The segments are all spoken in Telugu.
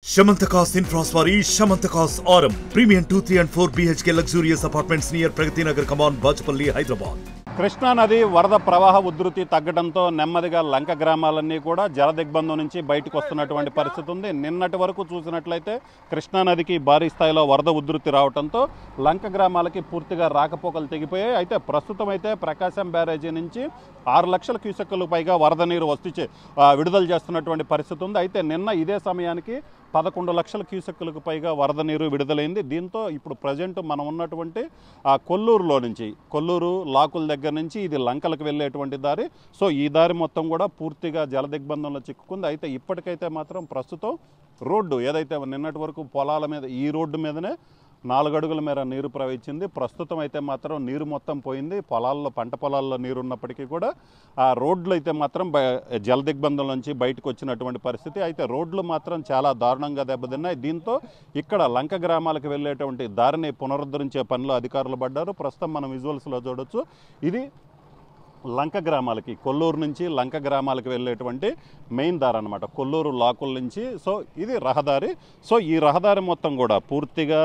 Shamantakas Infraswari, Shamantakas Aurum, Premium 2, 3 and 4 BHK luxurious apartments near Pragati Nagar, Kaman, Bajpalli, Hyderabad. Krishna నది వరద ప్రవాహ ఉధృతి తగ్గడంతో నెమ్మదిగా లంక గ్రామాలన్నీ కూడా జలదిగ్బంధం నుంచి బయటకు వస్తున్నటువంటి పరిస్థితి ఉంది. నిన్నటి వరకు చూసినట్లయితే కృష్ణా నదికి భారీ స్థాయిలో వరద ఉధృతి రావడంతో లంక గ్రామాలకి పూర్తిగా రాకపోకలు తెగిపోయాయి. అయితే ప్రస్తుతం అయితే ప్రకాశం బ్యారేజీ నుంచి 6 లక్షల క్యూసెక్కులకు పైగా వరద నీరు విడుదల చేస్తున్నటువంటి పరిస్థితి ఉంది. అయితే నిన్న ఇదే సమయానికి 11 లక్షల క్యూసెక్కులకు పైగా వరద నీరు విడుదలైంది. దీంతో ఇప్పుడు ప్రజెంట్ మనం ఉన్నటువంటి కొల్లూరులో నుంచి కొల్లూరు లాకుల దగ్గర నుంచి ఇది లంకలకు వెళ్ళేటువంటి దారి. సో ఈ దారి మొత్తం కూడా పూర్తిగా జలదిగ్బంధంలో చిక్కుకుంది. అయితే ఇప్పటికైతే మాత్రం ప్రస్తుతం రోడ్డు ఏదైతే నిన్నటి వరకు పొలాల మీద ఈ రోడ్డు మీదనే 4 అడుగుల మేర నీరు ప్రవహించింది. ప్రస్తుతం అయితే మాత్రం నీరు మొత్తం పోయింది. పంట పొలాల్లో నీరు ఉన్నప్పటికీ కూడా ఆ రోడ్లు అయితే మాత్రం జలదిగ్బంధం నుంచి బయటకు వచ్చినటువంటి పరిస్థితి. అయితే రోడ్లు మాత్రం చాలా దారుణంగా దెబ్బతిన్నాయి. దీంతో ఇక్కడ లంక గ్రామాలకు వెళ్ళేటువంటి దారిని పునరుద్ధరించే పనిలో అధికారులు పడ్డారు. ప్రస్తుతం మనం విజువల్స్లో చూడొచ్చు. ఇది లంక గ్రామాలకి కొల్లూరు నుంచి లంక గ్రామాలకు వెళ్ళేటువంటి మెయిన్ దారి అనమాట. కొల్లూరు లాకుల నుంచి సో ఇది రహదారి. సో ఈ రహదారి మొత్తం కూడా పూర్తిగా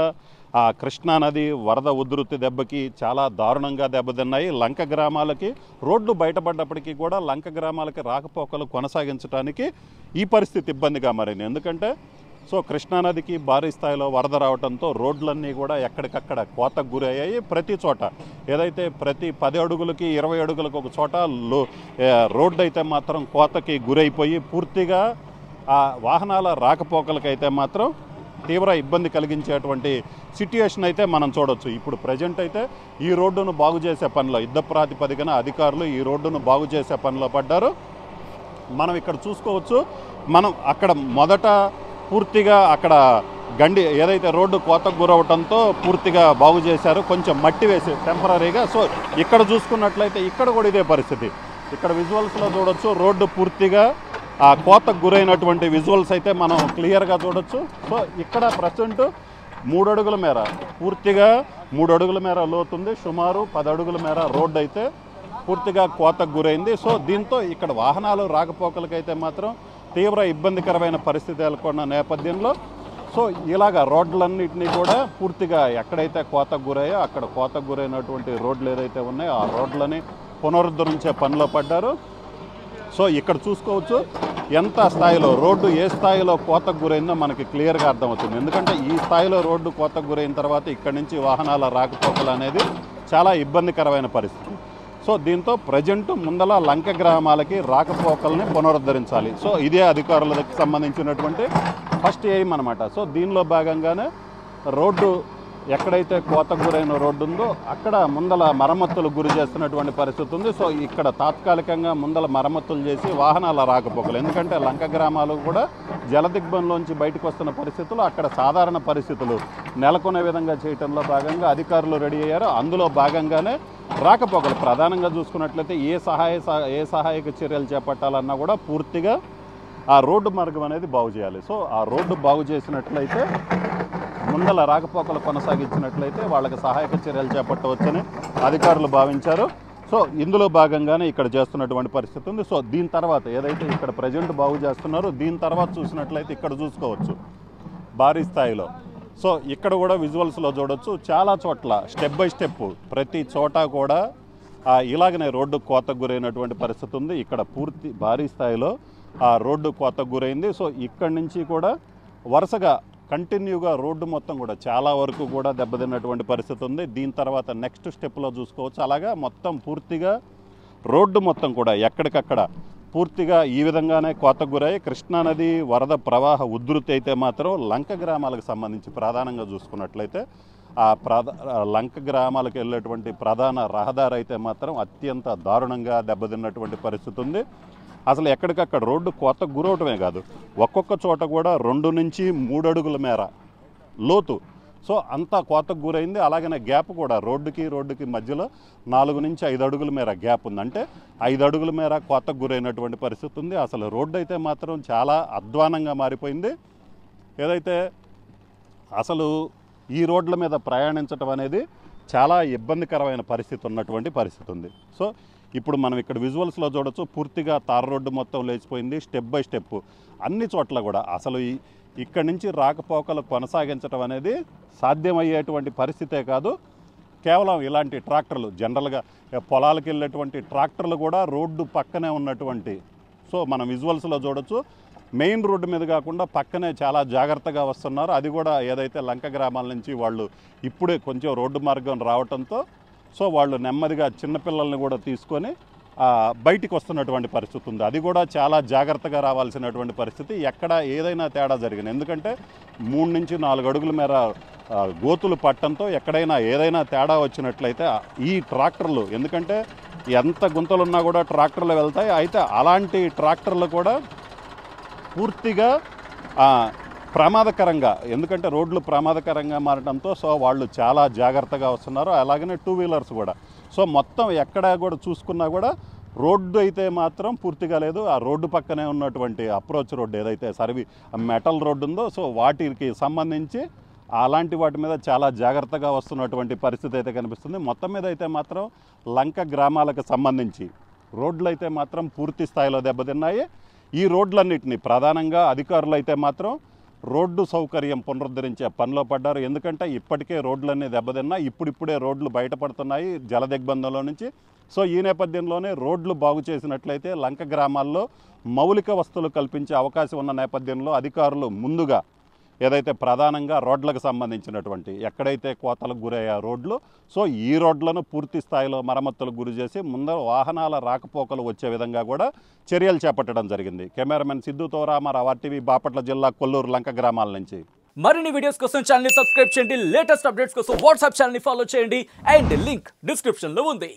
కృష్ణా నది వరద ఉధృతి దెబ్బకి చాలా దారుణంగా దెబ్బతిన్నాయి. లంక గ్రామాలకి రోడ్లు బయటపడ్డప్పటికీ కూడా లంక గ్రామాలకి రాకపోకలు కొనసాగించడానికి ఈ పరిస్థితి ఇబ్బందిగా మారింది. ఎందుకంటే సో కృష్ణానదికి భారీ స్థాయిలో వరద రావడంతో రోడ్లన్నీ కూడా ఎక్కడికక్కడ కోతకు గురయ్యాయి. ప్రతి చోట ఏదైతే ప్రతి 10 అడుగులకి 20 అడుగులకు ఒక చోట రోడ్డు అయితే మాత్రం కోతకి గురైపోయి పూర్తిగా ఆ వాహనాల రాకపోకలకైతే మాత్రం తీవ్ర ఇబ్బంది కలిగించేటువంటి సిట్యుయేషన్ అయితే మనం చూడొచ్చు. ఇప్పుడు ప్రజెంట్ అయితే ఈ రోడ్డును బాగు చేసే పనిలో యుద్ధ ప్రాతిపదికన అధికారులు ఈ రోడ్డును బాగు చేసే పనిలో పడ్డారు. మనం ఇక్కడ చూసుకోవచ్చు. మనం అక్కడ మొదట పూర్తిగా అక్కడ ఏదైతే రోడ్డు కోతకు గురవడంతో పూర్తిగా బాగు చేశారు, కొంచెం మట్టి వేసి టెంపరీగా. సో ఇక్కడ చూసుకున్నట్లయితే ఇక్కడ కూడా ఇదే పరిస్థితి. ఇక్కడ విజువల్స్లో చూడొచ్చు. రోడ్డు పూర్తిగా ఆ కోతకు గురైనటువంటి విజువల్స్ అయితే మనం క్లియర్గా చూడొచ్చు. సో ఇక్కడ ప్రజెంట్ 3 అడుగుల మేర పూర్తిగా 3 అడుగుల మేర లోతుంది. సుమారు 10 అడుగుల మేర రోడ్డు అయితే పూర్తిగా కోతకు గురైంది. సో దీంతో ఇక్కడ వాహనాలు రాకపోకలకైతే మాత్రం తీవ్ర ఇబ్బందికరమైన పరిస్థితి నెలకొన్న నేపథ్యంలో సో ఇలాగ రోడ్లన్నింటినీ కూడా పూర్తిగా ఎక్కడైతే కోతకు గురయ్యో అక్కడ కోతకు గురైనటువంటి రోడ్లు ఏదైతే ఉన్నాయో ఆ రోడ్లని పునరుద్ధరించే పనిలో పడ్డారు. సో ఇక్కడ చూసుకోవచ్చు ఎంత స్థాయిలో రోడ్డు ఏ స్థాయిలో కోతకు గురైందో మనకి క్లియర్గా అర్థమవుతుంది. ఎందుకంటే ఈ స్థాయిలో రోడ్డు కోతకు గురైన తర్వాత ఇక్కడి నుంచి వాహనాల రాకపోకలు అనేది చాలా ఇబ్బందికరమైన పరిస్థితి. సో దీంతో ప్రజెంట్ ముందల లంక గ్రామాలకి రాకపోకల్ని పునరుద్ధరించాలి. సో ఇదే అధికారులకు సంబంధించినటువంటి ఫస్ట్ ఎయిమ్ అనమాట. సో దీనిలో భాగంగానే రోడ్డు ఎక్కడైతే కోతకు గురైన రోడ్డు ఉందో అక్కడ ముందల మరమ్మతులకు గురి చేస్తున్నటువంటి పరిస్థితి ఉంది. సో ఇక్కడ తాత్కాలికంగా ముందల మరమ్మతులు చేసి వాహనాల రాకపోకలు, ఎందుకంటే లంక గ్రామాలు కూడా జలదిగ్బంధంలోంచి బయటకు వస్తున్న పరిస్థితులు అక్కడ సాధారణ పరిస్థితులు నెలకొనే విధంగా చేయడంలో భాగంగా అధికారులు రెడీ అయ్యారు. అందులో భాగంగానే రాకపోకలు ప్రధానంగా చూసుకున్నట్లయితే ఏ సహాయక చర్యలు చేపట్టాలన్నా కూడా పూర్తిగా ఆ రోడ్డు మార్గం అనేది బాగు చేయాలి. సో ఆ రోడ్డు బాగు చేసినట్లయితే ముందల రాకపోకలు కొనసాగించినట్లయితే వాళ్ళకి సహాయక చర్యలు చేపట్టవచ్చని అధికారులు భావించారు. సో ఇందులో భాగంగానే ఇక్కడ చేస్తున్నటువంటి పరిస్థితి ఉంది. సో దీని తర్వాత ఏదైతే ఇక్కడ ప్రజెంట్ బాగు చేస్తున్నారో దీని తర్వాత చూసినట్లయితే ఇక్కడ చూసుకోవచ్చు భారీ స్థాయిలో. సో ఇక్కడ కూడా విజువల్స్లో చూడొచ్చు. చాలా చోట్ల స్టెప్ బై స్టెప్ ప్రతి చోట కూడా ఇలాగనే రోడ్డు కోతకు గురైనటువంటి పరిస్థితి ఉంది. ఇక్కడ పూర్తి భారీ స్థాయిలో ఆ రోడ్డు కోతకు గురైంది. సో ఇక్కడి నుంచి కూడా వరుసగా కంటిన్యూగా రోడ్డు మొత్తం కూడా చాలా వరకు కూడా దెబ్బతిన్నటువంటి పరిస్థితి ఉంది. దీని తర్వాత నెక్స్ట్ స్టెప్లో చూసుకోవచ్చు. అలాగా మొత్తం పూర్తిగా రోడ్డు మొత్తం కూడా ఎక్కడికక్కడ పూర్తిగా ఈ విధంగానే కోతకు గురై కృష్ణానది వరద ప్రవాహ ఉధృతి అయితే మాత్రం లంక గ్రామాలకు సంబంధించి ప్రధానంగా చూసుకున్నట్లయితే లంక గ్రామాలకు వెళ్ళేటువంటి ప్రధాన రహదారి అయితే మాత్రం అత్యంత దారుణంగా దెబ్బతిన్నటువంటి పరిస్థితి ఉంది. అసలు ఎక్కడికక్కడ రోడ్డు కోతకు గురవటమే కాదు, ఒక్కొక్క చోట కూడా 2 నుంచి 3 అడుగుల మేర లోతు. సో అంతా కోతకు గురైంది. అలాగనే గ్యాప్ కూడా రోడ్డుకి మధ్యలో 4 నుంచి 5 అడుగుల మేర గ్యాప్ ఉంది. అంటే 5 అడుగుల మేర కోతకు గురైనటువంటి పరిస్థితి ఉంది. అసలు రోడ్డు అయితే మాత్రం చాలా అధ్వానంగా మారిపోయింది. ఏదైతే అసలు ఈ రోడ్ల మీద ప్రయాణించడం అనేది చాలా ఇబ్బందికరమైన పరిస్థితి ఉన్నటువంటి పరిస్థితి ఉంది. సో ఇప్పుడు మనం ఇక్కడ విజువల్స్లో చూడొచ్చు. పూర్తిగా తార్ రోడ్డు మొత్తం లేచిపోయింది. స్టెప్ బై స్టెప్ అన్ని చోట్ల కూడా అసలు ఇక్కడి నుంచి రాకపోకలు కొనసాగించడం అనేది సాధ్యమయ్యేటువంటి పరిస్థితే కాదు. కేవలం ఇలాంటి ట్రాక్టర్లు జనరల్గా పొలాలకు వెళ్ళేటువంటి ట్రాక్టర్లు కూడా రోడ్డు పక్కనే ఉన్నటువంటి, సో మనం విజువల్స్లో చూడొచ్చు, మెయిన్ రోడ్డు మీద కాకుండా పక్కనే చాలా జాగ్రత్తగా వస్తున్నారు. అది కూడా ఏదైతే లంక గ్రామాల నుంచి వాళ్ళు ఇప్పుడే కొంచెం రోడ్డు మార్గం రావడంతో సో వాళ్ళు నెమ్మదిగా చిన్నపిల్లల్ని కూడా తీసుకొని బయటికి వస్తున్నటువంటి పరిస్థితి ఉంది. అది కూడా చాలా జాగ్రత్తగా రావాల్సినటువంటి పరిస్థితి. ఎక్కడ ఏదైనా తేడా జరిగింది, ఎందుకంటే 3 నుంచి 4 అడుగుల మేర గోతులు పట్టడంతో ఎక్కడైనా ఏదైనా తేడా వచ్చినట్లయితే ఈ ట్రాక్టర్లు, ఎందుకంటే ఎంత గుంతలున్నా కూడా ట్రాక్టర్లు వెళ్తాయి, అయితే అలాంటి ట్రాక్టర్లు కూడా పూర్తిగా ప్రమాదకరంగా, ఎందుకంటే రోడ్లు ప్రమాదకరంగా మారడంతో సో వాళ్ళు చాలా జాగ్రత్తగా వస్తున్నారు. అలాగనే 2 వీలర్స్ కూడా. సో మొత్తం ఎక్కడ కూడా చూసుకున్నా కూడా రోడ్డు అయితే మాత్రం పూర్తిగా లేదు. ఆ రోడ్డు పక్కనే ఉన్నటువంటి అప్రోచ్ రోడ్డు ఏదైతే మెటల్ రోడ్డు ఉందో సో వాటికి సంబంధించి అలాంటి వాటి మీద చాలా జాగ్రత్తగా వస్తున్నటువంటి పరిస్థితి అయితే కనిపిస్తుంది. మొత్తం మీద అయితే మాత్రం లంక గ్రామాలకు సంబంధించి రోడ్లు అయితే మాత్రం పూర్తి స్థాయిలో దెబ్బతిన్నాయి. ఈ రోడ్లన్నింటినీ ప్రధానంగా అధికారులు అయితే మాత్రం రోడ్డు సౌకర్యం పునరుద్ధరించే పనిలో పడ్డారు. ఎందుకంటే ఇప్పటికే రోడ్లన్నీ దెబ్బతిన్నా, ఇప్పుడిప్పుడే రోడ్లు బయటపడుతున్నాయి జలదిగ్బంధంలో నుంచి. సో ఈ నేపథ్యంలోనే రోడ్లు బాగు చేసినట్లయితే లంక గ్రామాల్లో మౌలిక వస్తువులు కల్పించే అవకాశం ఉన్న నేపథ్యంలో అధికారులు ముందుగా ఏదైతే ప్రధానంగా రోడ్లకు సంబంధించినటువంటి ఎక్కడైతే కోతలకు గురయ్యే రోడ్లు, సో ఈ రోడ్లను పూర్తి స్థాయిలో మరమ్మతులకు గురి చేసి ముందర వాహనాల రాకపోకలు వచ్చే విధంగా కూడా చర్యలు చేపట్టడం జరిగింది. కెమెరామెన్ సిద్ధుతో రామారావు, RTV, బాపట్ల జిల్లా, కొల్లూరు లంక గ్రామాల నుంచి. మరిన్ని వీడియోస్ కోసం ఛానల్ ని సబ్స్క్రైబ్ చేయండి, లేటెస్ట్ అప్డేట్స్ కోసం వాట్సాప్ ఛానల్ ని ఫాలో చేయండి అండ్ లింక్ డిస్క్రిప్షన్ లో ఉంది.